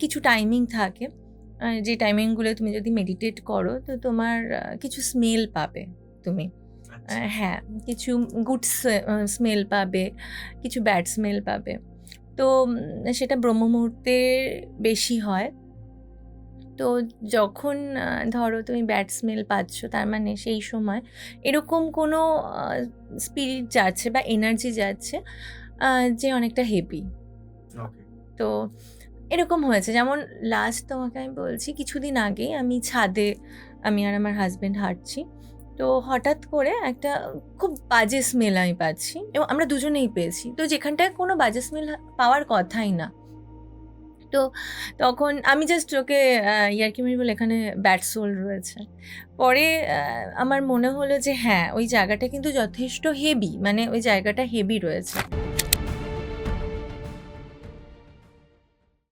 কিছু টাইমিং থাকে, যে টাইমিংগুলো তুমি যদি মেডিটেট করো তো তোমার কিছু স্মেল পাবে তুমি। হ্যাঁ, কিছু গুড স্মেল পাবে, কিছু ব্যাড স্মেল পাবে। তো সেটা ব্রহ্ম মুহূর্তে বেশি হয়। তো যখন ধরো তুমি ব্যাড স্মেল পাচ্ছ, তার মানে সেই সময় এরকম কোনো স্পিরিট যাচ্ছে বা এনার্জি যাচ্ছে যে অনেকটা হেভি। তো এরকম হয়েছে, যেমন লাস্ট তোমাকে আমি বলছি, কিছুদিন আগেই আমি ছাদে, আমি আর আমার হাজব্যান্ড হাঁটছি, তো হঠাৎ করে একটা খুব বাজে স্মেল আমি পাচ্ছি, এবং আমরা দুজনেই পেয়েছি, তো যেখানটায় কোনো বাজে স্মেল পাওয়ার কথাই না। তো তখন আমি জাস্ট ওকে ইয়ার্কি মেরে বলি, এখানে ব্যাড সোল রয়েছে। পরে আমার মনে হলো যে হ্যাঁ, ওই জায়গাটা কিন্তু যথেষ্ট হেভি, মানে ওই জায়গাটা হেভি রয়েছে।